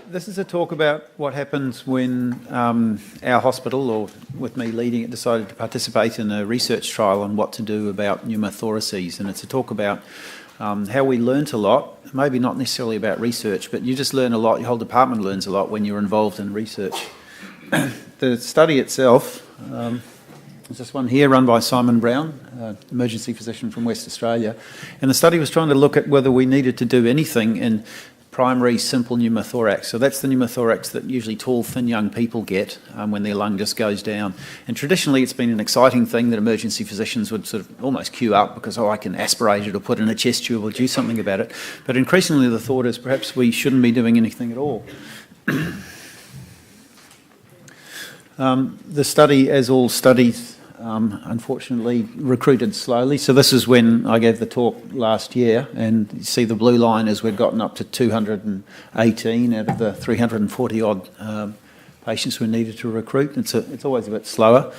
This is a talk about what happens when our hospital, or with me leading it, decided to participate in a research trial on what to do about pneumothoraces. And it's a talk about how we learnt a lot, maybe not necessarily about research, but you just learn a lot, your whole department learns a lot when you're involved in research. The study itself is this one here, run by Simon Brown, emergency physician from West Australia. And the study was trying to look at whether we needed to do anything in primary simple pneumothorax. So that's the pneumothorax that usually tall, thin young people get when their lung just goes down. And traditionally it's been an exciting thing that emergency physicians would sort of almost queue up because, oh, I can aspirate it or put in a chest tube or do something about it. But increasingly the thought is perhaps we shouldn't be doing anything at all. The study, as all studies, unfortunately recruited slowly. So this is when I gave the talk last year, and you see the blue line is we'd gotten up to 218 out of the 340 odd patients we needed to recruit. It's always a bit slower.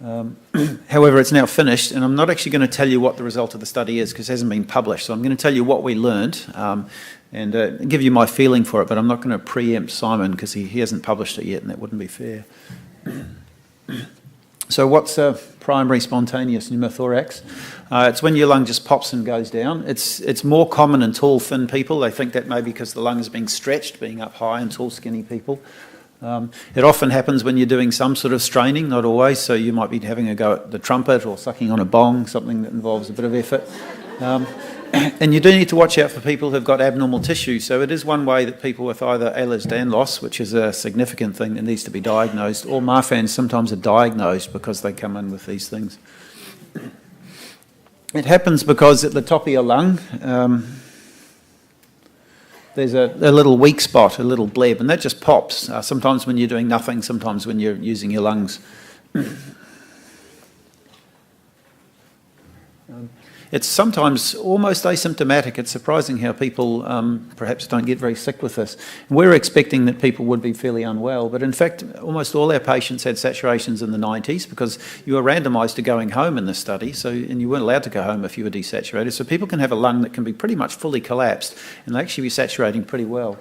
However, it's now finished, and I'm not actually going to tell you what the result of the study is because it hasn't been published. So I'm going to tell you what we learned and give you my feeling for it, but I'm not going to preempt Simon because he hasn't published it yet, and that wouldn't be fair. So what's a primary spontaneous pneumothorax? It's when your lung just pops and goes down. It's more common in tall, thin people. They think that maybe because the lung is being stretched, being up high in tall, skinny people. It often happens when you're doing some sort of straining, not always. So you might be having a go at the trumpet or sucking on a bong, something that involves a bit of effort. And you do need to watch out for people who've got abnormal tissue. So it is one way that people with either Ehlers-Danlos, which is a significant thing that needs to be diagnosed, or Marfan's sometimes are diagnosed because they come in with these things. It happens because at the top of your lung, there's a little weak spot, a little bleb, and that just pops. Sometimes when you're doing nothing, sometimes when you're using your lungs. It's sometimes almost asymptomatic. It's surprising how people perhaps don't get very sick with this. We're expecting that people would be fairly unwell, but in fact, almost all our patients had saturations in the 90s because you were randomised to going home in this study, and you weren't allowed to go home if you were desaturated. So people can have a lung that can be pretty much fully collapsed and they actually be saturating pretty well.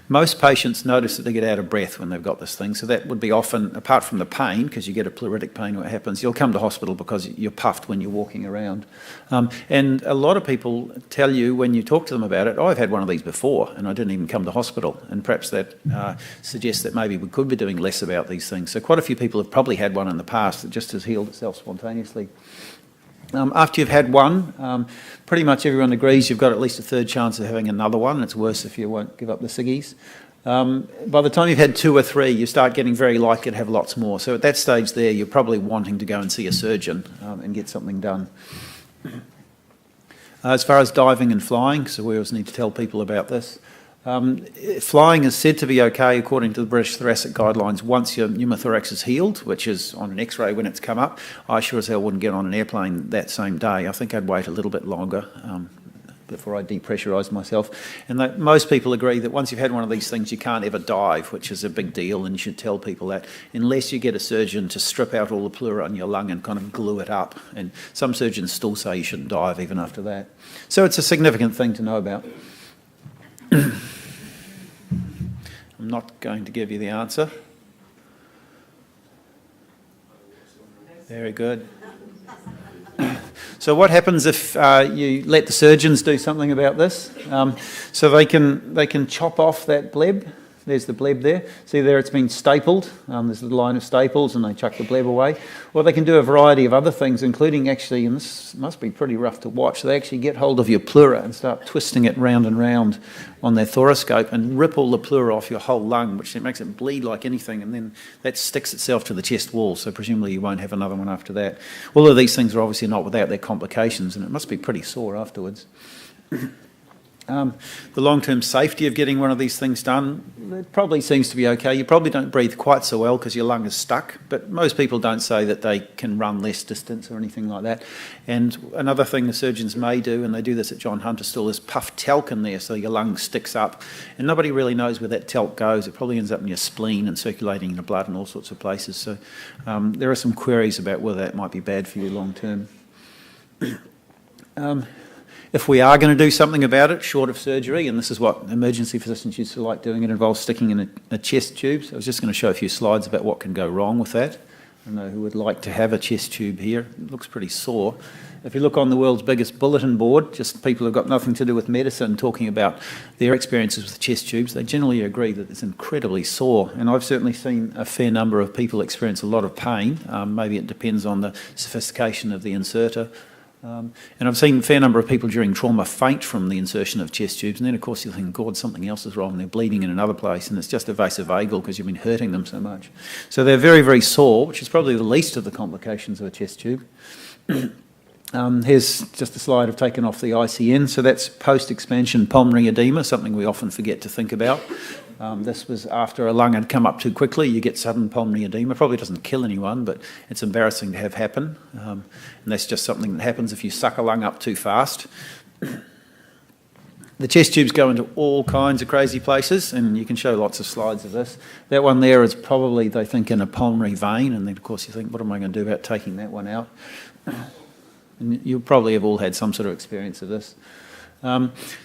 Most patients notice that they get out of breath when they've got this thing, so that would be often, apart from the pain, because you get a pleuritic pain when it happens, you'll come to hospital because you're puffed when you're walking around. And a lot of people tell you when you talk to them about it, oh, I've had one of these before and I didn't even come to hospital, and perhaps that suggests that maybe we could be doing less about these things. So quite a few people have probably had one in the past that just has healed itself spontaneously. After you've had one, pretty much everyone agrees you've got at least a third chance of having another one. It's worse if you won't give up the ciggies. By the time you've had 2 or 3, you start getting very likely to have lots more. So at that stage there, you're probably wanting to go and see a surgeon and get something done. As far as diving and flying, so we always need to tell people about this. Flying is said to be okay according to the British Thoracic Guidelines once your pneumothorax is healed, which is on an x-ray when it's come up. I sure as hell wouldn't get on an airplane that same day. I think I'd wait a little bit longer before I depressurise myself. And most people agree that once you've had one of these things you can't ever dive, which is a big deal, and you should tell people that, unless you get a surgeon to strip out all the pleura on your lung and kind of glue it up. And some surgeons still say you shouldn't dive even after that. So it's a significant thing to know about. I'm not going to give you the answer. Very good. So what happens if you let the surgeons do something about this? So they can chop off that bleb. There's the bleb there. See there, it's been stapled. There's a line of staples and they chuck the bleb away. Or they can do a variety of other things, including actually, and this must be pretty rough to watch, they actually get hold of your pleura and start twisting it round and round on their thoracoscope and rip all the pleura off your whole lung, which makes it bleed like anything, and then that sticks itself to the chest wall, so presumably you won't have another one after that. All of these things are obviously not without their complications, and it must be pretty sore afterwards. The long-term safety of getting one of these things done, it probably seems to be okay. You probably don't breathe quite so well because your lung is stuck, but most people don't say that they can run less distance or anything like that. And another thing the surgeons may do, and they do this at John Hunter still, is puff talc in there so your lung sticks up. And nobody really knows where that talc goes. It probably ends up in your spleen and circulating in the blood and all sorts of places. So there are some queries about whether that might be bad for you long-term. If we are going to do something about it, short of surgery, and this is what emergency physicians used to like doing, it involves sticking in a chest tube. So I was just going to show a few slides about what can go wrong with that. I don't know who would like to have a chest tube here. It looks pretty sore. If you look on the world's biggest bulletin board, just people who've got nothing to do with medicine talking about their experiences with chest tubes, they generally agree that it's incredibly sore. And I've certainly seen a fair number of people experience a lot of pain. Maybe it depends on the sophistication of the inserter. And I've seen a fair number of people during trauma faint from the insertion of chest tubes, and then of course you think, God, something else is wrong, they're bleeding in another place, and it's just a vasovagal because you've been hurting them so much. So they're very, very sore, which is probably the least of the complications of a chest tube. Here's just a slide I've taken off the ICN, so that's post-expansion pulmonary edema, something we often forget to think about. This was after a lung had come up too quickly. You get sudden pulmonary edema. Probably doesn't kill anyone, but it's embarrassing to have happen. And that's just something that happens if you suck a lung up too fast. The chest tubes go into all kinds of crazy places, and you can show lots of slides of this. That one there is probably, they think, in a pulmonary vein, and then of course you think, what am I going to do about taking that one out? And you probably have all had some sort of experience of this.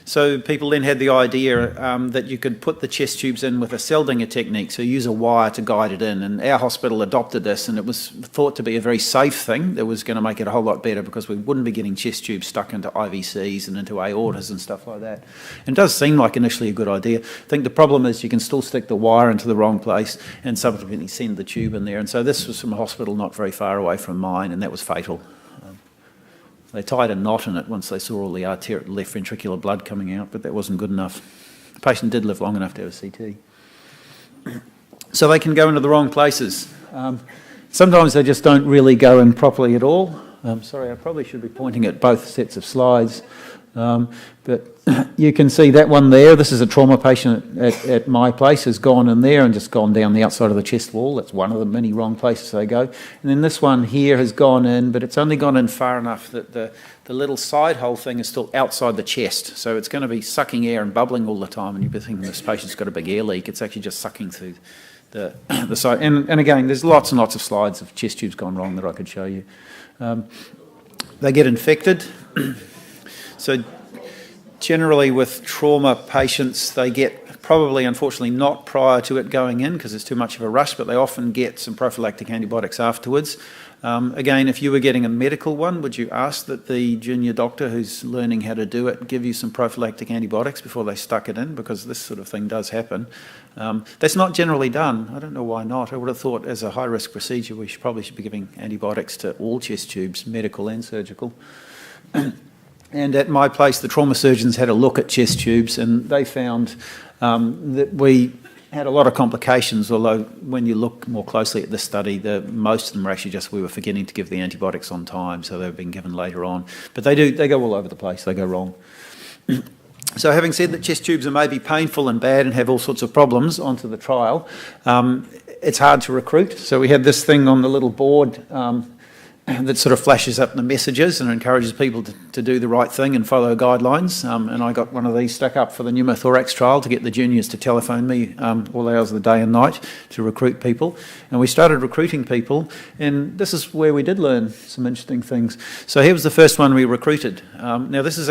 So people then had the idea that you could put the chest tubes in with a Seldinger technique, so use a wire to guide it in, and our hospital adopted this, and it was thought to be a very safe thing that was going to make it a whole lot better because we wouldn't be getting chest tubes stuck into IVCs and into aortas and stuff like that. And it does seem like initially a good idea. I think the problem is you can still stick the wire into the wrong place and subsequently send the tube in there, and so this was from a hospital not very far away from mine, and that was fatal. They tied a knot in it once they saw all the left ventricular blood coming out, but that wasn't good enough. The patient did live long enough to have a CT. So they can go into the wrong places. Sometimes they just don't really go in properly at all. Sorry, I probably should be pointing at both sets of slides. But you can see that one there. This is a trauma patient at my place, has gone in there and just gone down the outside of the chest wall. That's one of the many wrong places they go. And then this one here has gone in, but it's only gone in far enough that the little side hole thing is still outside the chest. So it's going to be sucking air and bubbling all the time, and you'll be thinking this patient's got a big air leak. It's actually just sucking through the side. And again, there's lots and lots of slides of chest tubes gone wrong that I could show you. They get infected. So generally with trauma patients, they get, probably unfortunately not prior to it going in because it's too much of a rush, but they often get some prophylactic antibiotics afterwards. Again, if you were getting a medical one, would you ask that the junior doctor who's learning how to do it give you some prophylactic antibiotics before they stuck it in? Because this sort of thing does happen. That's not generally done. I don't know why not. I would have thought as a high-risk procedure we probably should be giving antibiotics to all chest tubes, medical and surgical. And at my place, the trauma surgeons had a look at chest tubes, and they found that we had a lot of complications, although when you look more closely at this study, most of them were actually just we were forgetting to give the antibiotics on time, so they've been given later on. But they go all over the place, they go wrong. So having said that chest tubes are maybe painful and bad and have all sorts of problems onto the trial, it's hard to recruit. So we had this thing on the little board that sort of flashes up the messages and encourages people to do the right thing and follow guidelines. And I got one of these stuck up for the pneumothorax trial to get the juniors to telephone me all hours of the day and night to recruit people. And we started recruiting people, and this is where we did learn some interesting things. So here was the first one we recruited. Now this is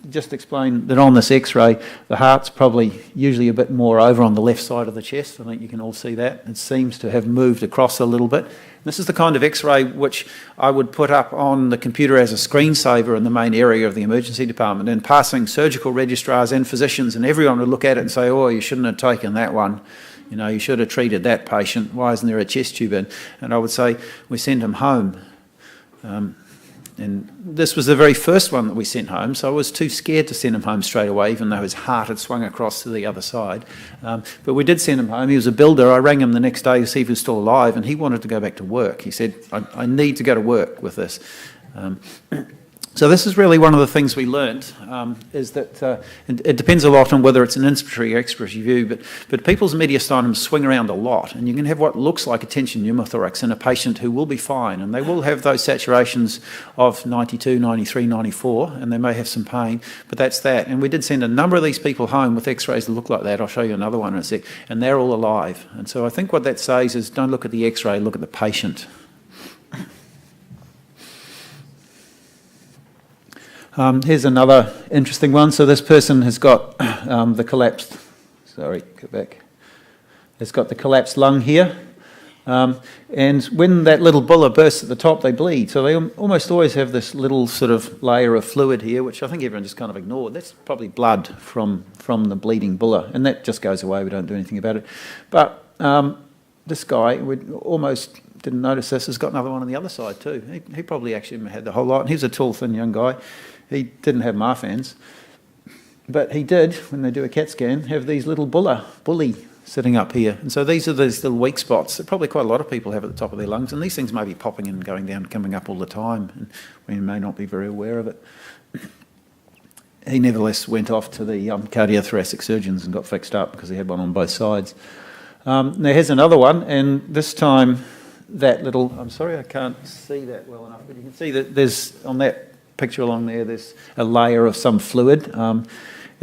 just explain that on this x-ray, the heart's probably usually a bit more over on the left side of the chest. I think you can all see that. It seems to have moved across a little bit. This is the kind of x-ray which I would put up on the computer as a screensaver in the main area of the emergency department, and passing surgical registrars and physicians and everyone would look at it and say, oh, you shouldn't have taken that one. You know, you should have treated that patient. Why isn't there a chest tube in? And I would say, we send him home. And this was the very first one that we sent home, so I was too scared to send him home straight away, even though his heart had swung across to the other side. But we did send him home. He was a builder. I rang him the next day to see if he was still alive, and he wanted to go back to work. He said, I need to go to work with this. So this is really one of the things we learnt, is that it depends a lot on whether it's an inspiratory or expiratory view, but people's mediastinoms swing around a lot, and you can have what looks like a tension pneumothorax in a patient who will be fine, and they will have those saturations of 92, 93, 94, and they may have some pain, but that's that. And we did send a number of these people home with x-rays that look like that. I'll show you another one in a sec, and they're all alive. And so I think what that says is don't look at the x-ray, look at the patient. Here's another interesting one. So this person has got the collapsed, sorry, go back. It's got the collapsed lung here. And when that little bulla bursts at the top, they bleed. So they almost always have this little sort of layer of fluid here, which I think everyone just kind of ignored. That's probably blood from the bleeding bulla, and that just goes away. We don't do anything about it. But this guy, we almost didn't notice this, has got another one on the other side too. He probably actually had the whole lot. And he was a tall, thin young guy. He didn't have Marfan's. But he did, when they do a CAT scan, have these little bully sitting up here. And so these are these little weak spots that probably quite a lot of people have at the top of their lungs, and these things may be popping in and going down, coming up all the time, and we may not be very aware of it. He nevertheless went off to the cardiothoracic surgeons and got fixed up because he had one on both sides. Now here's another one, and this time that little, I'm sorry I can't see that well enough, but you can see that there's, on that picture along there, there's a layer of some fluid.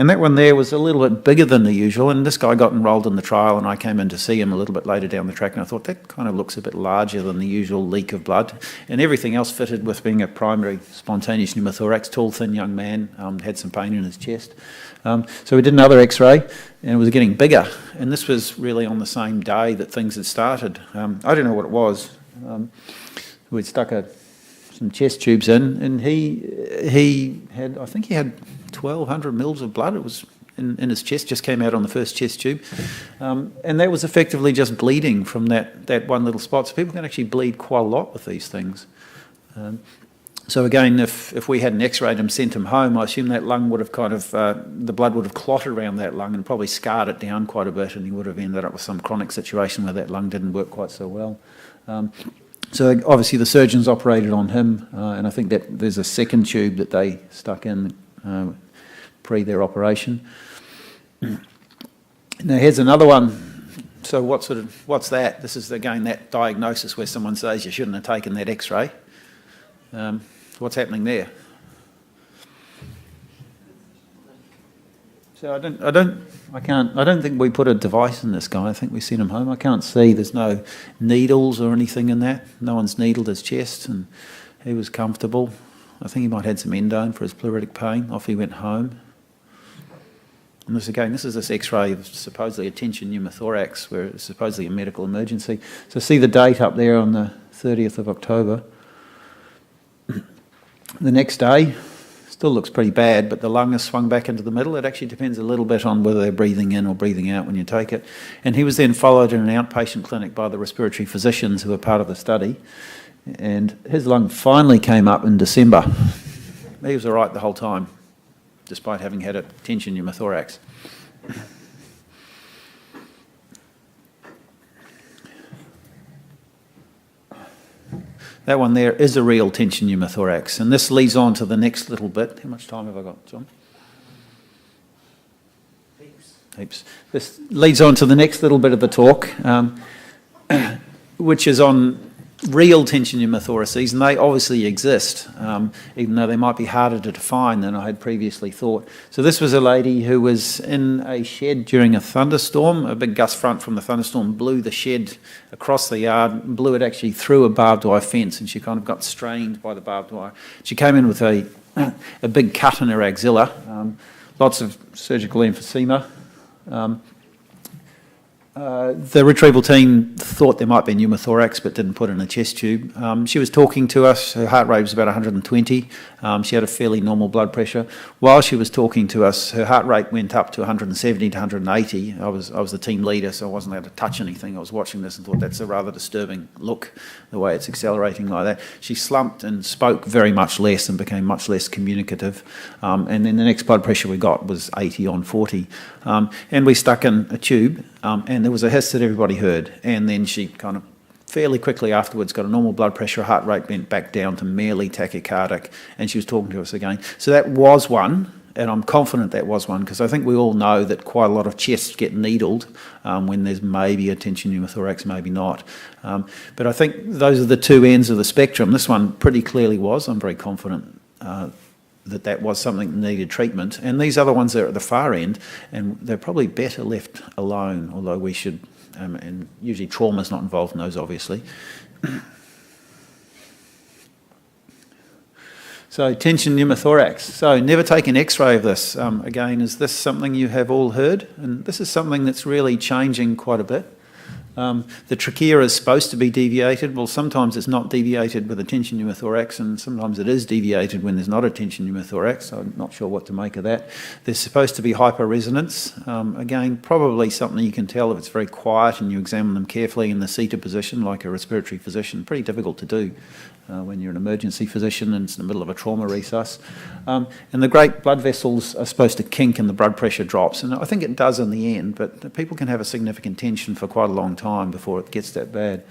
And that one there was a little bit bigger than the usual, and this guy got enrolled in the trial, and I came in to see him a little bit later down the track, and I thought, that kind of looks a bit larger than the usual leak of blood. And everything else fitted with being a primary spontaneous pneumothorax, tall, thin young man, had some pain in his chest. So we did another x-ray, and it was getting bigger. And this was really on the same day that things had started. I don't know what it was. We'd stuck some chest tubes in, and he had, I think he had 1,200 mils of blood. It was in his chest, just came out on the first chest tube. And that was effectively just bleeding from that one little spot. So people can actually bleed quite a lot with these things. So again, if we hadn't x-rayed him, sent him home, I assume that lung would have kind of, the blood would have clotted around that lung and probably scarred it down quite a bit, and he would have ended up with some chronic situation where that lung didn't work quite so well. So obviously the surgeons operated on him, and I think that there's a second tube that they stuck in pre their operation. Now here's another one. So what's that? This is again that diagnosis where someone says you shouldn't have taken that x-ray. What's happening there? So I don't think we put a device in this guy. I think we sent him home. I can't see. There's no needles or anything in that. No one's needled his chest, and he was comfortable. I think he might have had some endone for his pleuritic pain. Off he went home. And this is this x-ray of supposedly a tension pneumothorax, where it's supposedly a medical emergency. So see the date up there on the 30th of October. The next day, still looks pretty bad, but the lung is swung back into the middle. It actually depends a little bit on whether they're breathing in or breathing out when you take it. And he was then followed in an outpatient clinic by the respiratory physicians who were part of the study. And his lung finally came up in December. He was all right the whole time, despite having had a tension pneumothorax. That one there is a real tension pneumothorax, and this leads on to the next little bit. How much time have I got, John? Heaps. This leads on to the next little bit of the talk, which is on real tension pneumothoraces, and they obviously exist, even though they might be harder to define than I had previously thought. So this was a lady who was in a shed during a thunderstorm. A big gust front from the thunderstorm blew the shed across the yard, blew it actually through a barbed wire fence, and she kind of got strained by the barbed wire. She came in with a big cut in her axilla, lots of surgical emphysema. The retrieval team thought there might be pneumothorax but didn't put in a chest tube. She was talking to us. Her heart rate was about 120. She had a fairly normal blood pressure. While she was talking to us, her heart rate went up to 170 to 180. I was the team leader, so I wasn't allowed to touch anything. I was watching this and thought that's a rather disturbing look, the way it's accelerating like that. She slumped and spoke very much less and became much less communicative. And then the next blood pressure we got was 80 on 40. And we stuck in a tube, and there was a hiss that everybody heard. And then she kind of fairly quickly afterwards got a normal blood pressure, heart rate went back down to merely tachycardic, and she was talking to us again. So that was one, and I'm confident that was one, because I think we all know that quite a lot of chests get needled when there's maybe a tension pneumothorax, maybe not. But I think those are the two ends of the spectrum. This one pretty clearly was. I'm very confident that was something that needed treatment. And these other ones are at the far end, and they're probably better left alone, although we should, and usually trauma's not involved in those, obviously. So tension pneumothorax. So never take an X-ray of this. Again, is this something you have all heard? And this is something that's really changing quite a bit. The trachea is supposed to be deviated. Well, sometimes it's not deviated with a tension pneumothorax, and sometimes it is deviated when there's not a tension pneumothorax. So I'm not sure what to make of that. There's supposed to be hyperresonance. Again, probably something you can tell if it's very quiet and you examine them carefully in the seated position, like a respiratory physician. Pretty difficult to do when you're an emergency physician and it's in the middle of a trauma resus. And the great blood vessels are supposed to kink and the blood pressure drops. And I think it does in the end, but people can have a significant tension for quite a long time before it gets that bad.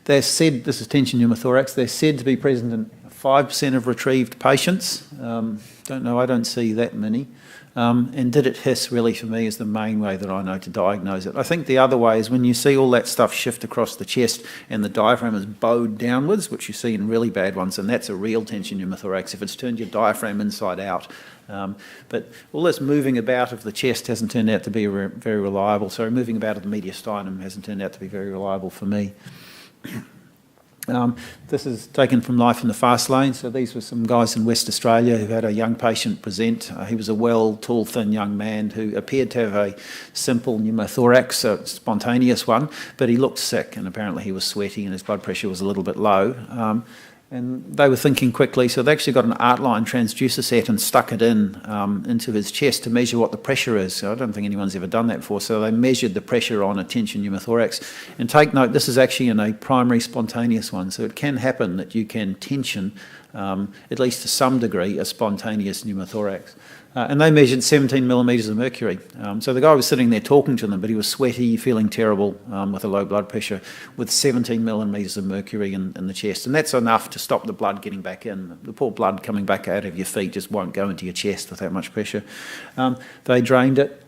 They're said, this is tension pneumothorax, they're said to be present in 5% of retrieved patients. Don't know, I don't see that many. And did it hiss really for me is the main way that I know to diagnose it. I think the other way is when you see all that stuff shift across the chest and the diaphragm is bowed downwards, which you see in really bad ones, and that's a real tension pneumothorax if it's turned your diaphragm inside out. But all this moving about of the chest hasn't turned out to be very reliable. So moving about of the mediastinum hasn't turned out to be very reliable for me. This is taken from Life in the Fast Lane. So these were some guys in West Australia who had a young patient present. He was a well, tall, thin young man who appeared to have a simple pneumothorax, a spontaneous one, but he looked sick and apparently he was sweaty and his blood pressure was a little bit low. And they were thinking quickly, so they actually got an Artline transducer set and stuck it into his chest to measure what the pressure is. So I don't think anyone's ever done that before. So they measured the pressure on a tension pneumothorax. And take note, this is actually in a primary spontaneous one. So it can happen that you can tension, at least to some degree, a spontaneous pneumothorax. And they measured 17 millimetres of mercury. So the guy was sitting there talking to them, but he was sweaty, feeling terrible with a low blood pressure, with 17 millimetres of mercury in the chest. And that's enough to stop the blood getting back in. The poor blood coming back out of your feet just won't go into your chest with that much pressure. They drained it.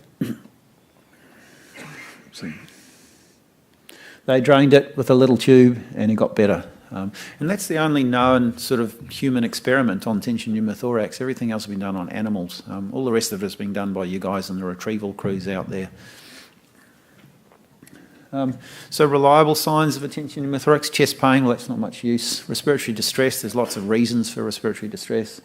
They drained it with a little tube and it got better. And that's the only known sort of human experiment on tension pneumothorax. Everything else has been done on animals. All the rest of it has been done by you guys and the retrieval crews out there. So reliable signs of a tension pneumothorax, chest pain, well, that's not much use. Respiratory distress, there's lots of reasons for respiratory distress.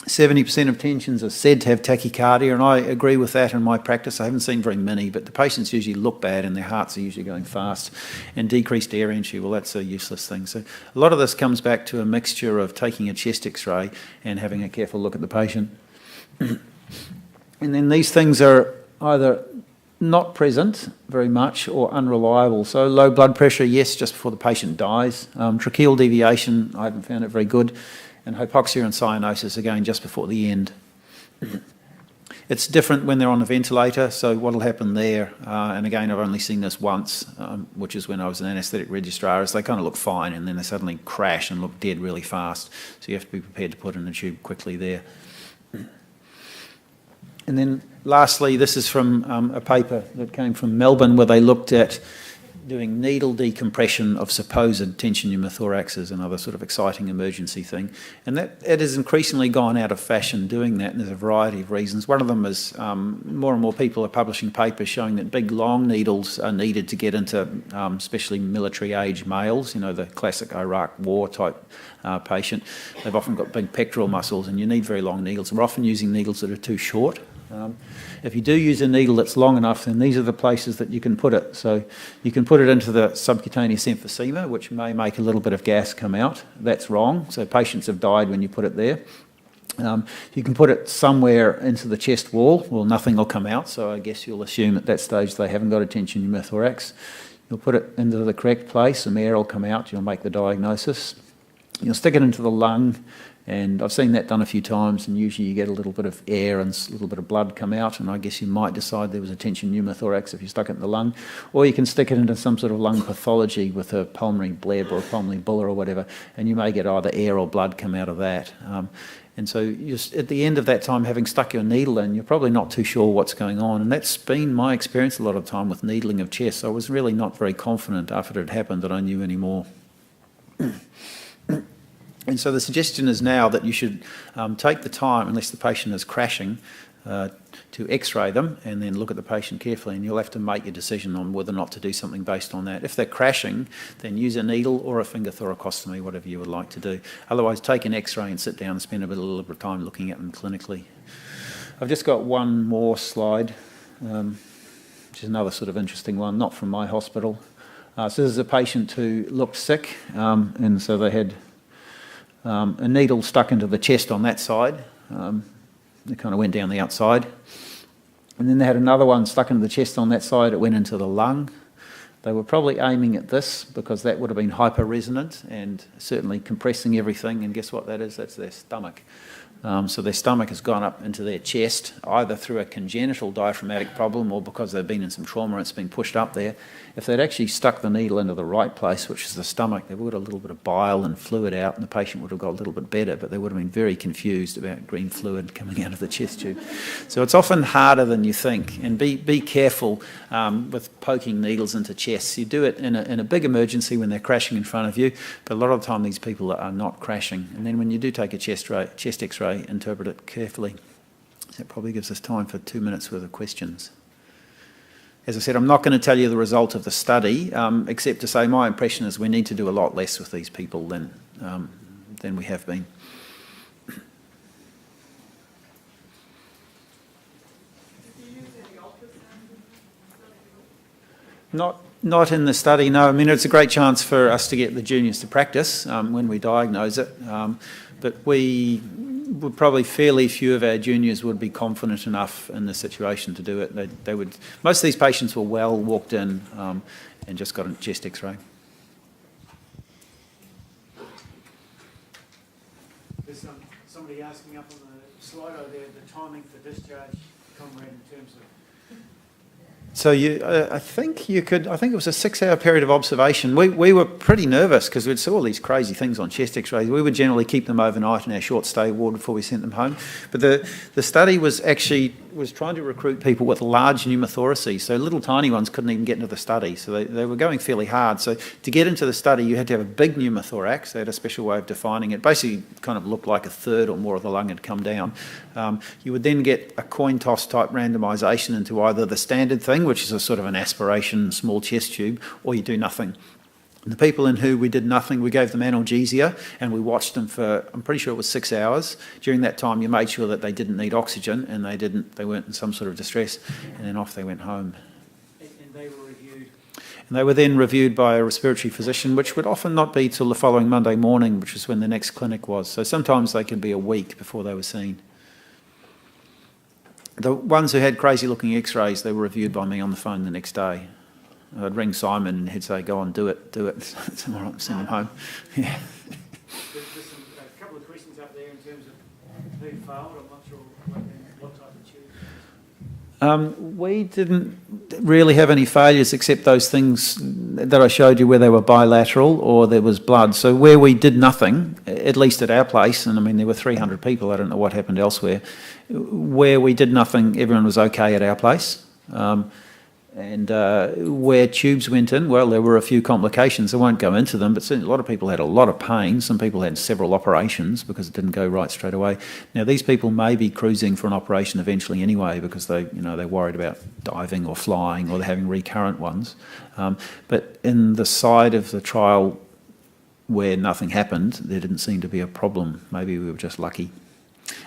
70% of tensions are said to have tachycardia, and I agree with that in my practice. I haven't seen very many, but the patients usually look bad and their hearts are usually going fast. And decreased air entry, well, that's a useless thing. So a lot of this comes back to a mixture of taking a chest x-ray and having a careful look at the patient. And then these things are either not present very much or unreliable. So low blood pressure, yes, just before the patient dies. Tracheal deviation, I haven't found it very good. And hypoxia and cyanosis, again, just before the end. It's different when they're on a ventilator, so what will happen there, and again, I've only seen this once, which is when I was an anaesthetic registrar, is they kind of look fine and then they suddenly crash and look dead really fast. So you have to be prepared to put in a tube quickly there. And then lastly, this is from a paper that came from Melbourne where they looked at doing needle decompression of supposed tension pneumothoraxes, another sort of exciting emergency thing. And that it has increasingly gone out of fashion doing that, and there's a variety of reasons. One of them is more and more people are publishing papers showing that big long needles are needed to get into especially military age males, you know, the classic Iraq war type patient. They've often got big pectoral muscles and you need very long needles. We're often using needles that are too short. If you do use a needle that's long enough, then these are the places that you can put it. So you can put it into the subcutaneous emphysema, which may make a little bit of gas come out. That's wrong. So patients have died when you put it there. You can put it somewhere into the chest wall. Well, nothing will come out, so I guess you'll assume at that stage they haven't got a tension pneumothorax. You'll put it into the correct place, some air will come out, you'll make the diagnosis. You'll stick it into the lung. And I've seen that done a few times, and usually you get a little bit of air and a little bit of blood come out, and I guess you might decide there was a tension pneumothorax if you stuck it in the lung. Or you can stick it into some sort of lung pathology with a pulmonary bleb or a pulmonary bulla or whatever, and you may get either air or blood come out of that. And so at the end of that time, having stuck your needle in, you're probably not too sure what's going on. And that's been my experience a lot of the time with needling of chest. So I was really not very confident after it had happened that I knew any more. And so the suggestion is now that you should take the time, unless the patient is crashing, to x-ray them and then look at the patient carefully, and you'll have to make your decision on whether or not to do something based on that. If they're crashing, then use a needle or a finger thoracostomy, whatever you would like to do. Otherwise, take an x-ray and sit down and spend a little bit of time looking at them clinically. I've just got one more slide, which is another sort of interesting one, not from my hospital. So this is a patient who looked sick, and so they had a needle stuck into the chest on that side. It kind of went down the outside. And then they had another one stuck into the chest on that side. It went into the lung. They were probably aiming at this because that would have been hyper-resonant and certainly compressing everything. And guess what that is? That's their stomach. So their stomach has gone up into their chest, either through a congenital diaphragmatic problem or because they've been in some trauma and it's been pushed up there. If they'd actually stuck the needle into the right place, which is the stomach, they would have got a little bit of bile and fluid out, and the patient would have got a little bit better, but they would have been very confused about green fluid coming out of the chest tube. So it's often harder than you think, and be careful with poking needles into chests. You do it in a big emergency when they're crashing in front of you, but a lot of the time these people are not crashing. And then when you do take a chest x-ray, interpret it carefully. That probably gives us time for 2 minutes worth of questions. As I said, I'm not going to tell you the result of the study, except to say my impression is we need to do a lot less with these people than we have been. Did you use any ultrasound in the study? Not in the study, no. I mean, it's a great chance for us to get the juniors to practice when we diagnose it. But we would probably fairly few of our juniors would be confident enough in the situation to do it. They would. Most of these patients were well, walked in and just got a chest x-ray. There's somebody asking up on the slide over there, the timing for discharge, Conrad, in terms of... So I think it was a 6-hour period of observation. We were pretty nervous because we'd saw all these crazy things on chest x-rays. We would generally keep them overnight in our short stay ward before we sent them home. But the study was trying to recruit people with large pneumothoraces, so little tiny ones couldn't even get into the study. So they were going fairly hard. So to get into the study, you had to have a big pneumothorax. They had a special way of defining it. Basically kind of looked like a third or more of the lung had come down. You would then get a coin toss type randomisation into either the standard thing, which is a sort of an aspiration small chest tube, or you do nothing. And the people in who we did nothing, we gave them analgesia and we watched them for, I'm pretty sure it was 6 hours. During that time you made sure that they didn't need oxygen and they weren't in some sort of distress, and then off they went home. And they were reviewed? And they were then reviewed by a respiratory physician, which would often not be till the following Monday morning, which is when the next clinic was. So sometimes they could be a week before they were seen. The ones who had crazy looking x-rays, they were reviewed by me on the phone the next day. I'd ring Simon and he'd say, go on, do it. It's all right, send them home. Yeah. There's a couple of questions up there in terms of who failed. I'm not sure what type of tube. We didn't really have any failures except those things that I showed you where they were bilateral or there was blood. So where we did nothing, at least at our place, and I mean there were 300 people, I don't know what happened elsewhere, where we did nothing, everyone was okay at our place. And where tubes went in, well, there were a few complications. I won't go into them, but certainly a lot of people had a lot of pain. Some people had several operations because it didn't go right straight away. Now, these people may be cruising for an operation eventually anyway because they're worried about diving or flying or they're having recurrent ones. But in the side of the trial where nothing happened, there didn't seem to be a problem. Maybe we were just lucky.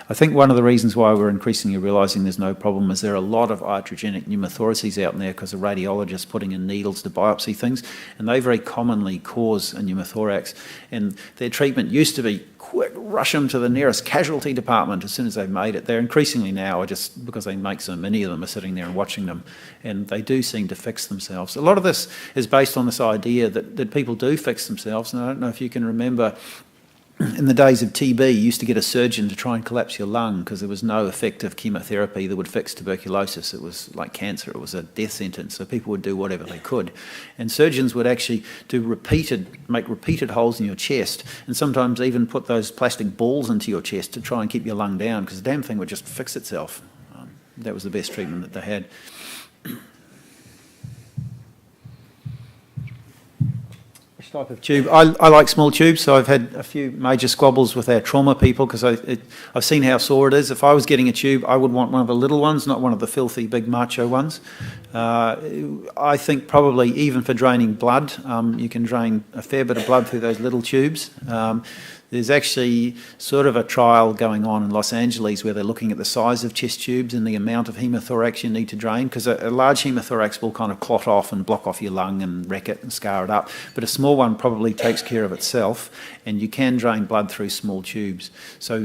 I think one of the reasons why we're increasingly realising there's no problem is there are a lot of iatrogenic pneumothoraces out there because of radiologists putting in needles to biopsy things, and they very commonly cause a pneumothorax. And their treatment used to be quick, rush them to the nearest casualty department as soon as they've made it. They're increasingly now, just because they make so many of them, are sitting there and watching them, and they do seem to fix themselves. A lot of this is based on this idea that people do fix themselves, and I don't know if you can remember in the days of TB, you used to get a surgeon to try and collapse your lung because there was no effective chemotherapy that would fix tuberculosis. It was like cancer. It was a death sentence. So people would do whatever they could. And surgeons would actually make repeated holes in your chest and sometimes even put those plastic balls into your chest to try and keep your lung down because the damn thing would just fix itself. That was the best treatment that they had. type of tube. I like small tubes, so I've had a few major squabbles with our trauma people because I've seen how sore it is. If I was getting a tube, I would want one of the little ones, not one of the filthy big macho ones. I think probably even for draining blood, you can drain a fair bit of blood through those little tubes. There's actually sort of a trial going on in Los Angeles where they're looking at the size of chest tubes and the amount of haemothorax you need to drain, because a large haemothorax will kind of clot off and block off your lung and wreck it and scar it up, but a small one probably takes care of itself, and you can drain blood through small tubes. So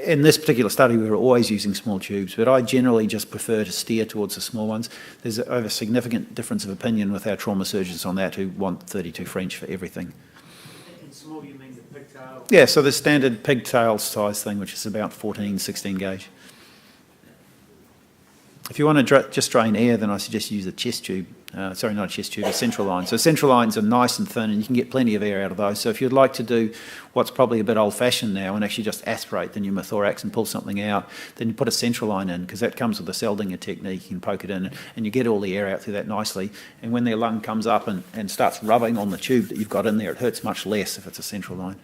in this particular study we were always using small tubes, but I generally just prefer to steer towards the small ones. There's a significant difference of opinion with our trauma surgeons on that, who want 32 French for everything. And small, you mean the pigtail? Yeah, so the standard pigtail size thing, which is about 14, 16 gauge. If you want to just drain air, then I suggest you use a chest tube. Sorry, not a chest tube, a central line. So central lines are nice and thin, and you can get plenty of air out of those. So if you'd like to do what's probably a bit old-fashioned now and actually just aspirate the pneumothorax and pull something out, then you put a central line in, because that comes with the Seldinger technique. You can poke it in, and you get all the air out through that nicely. And when their lung comes up and starts rubbing on the tube that you've got in there, it hurts much less if it's a central line.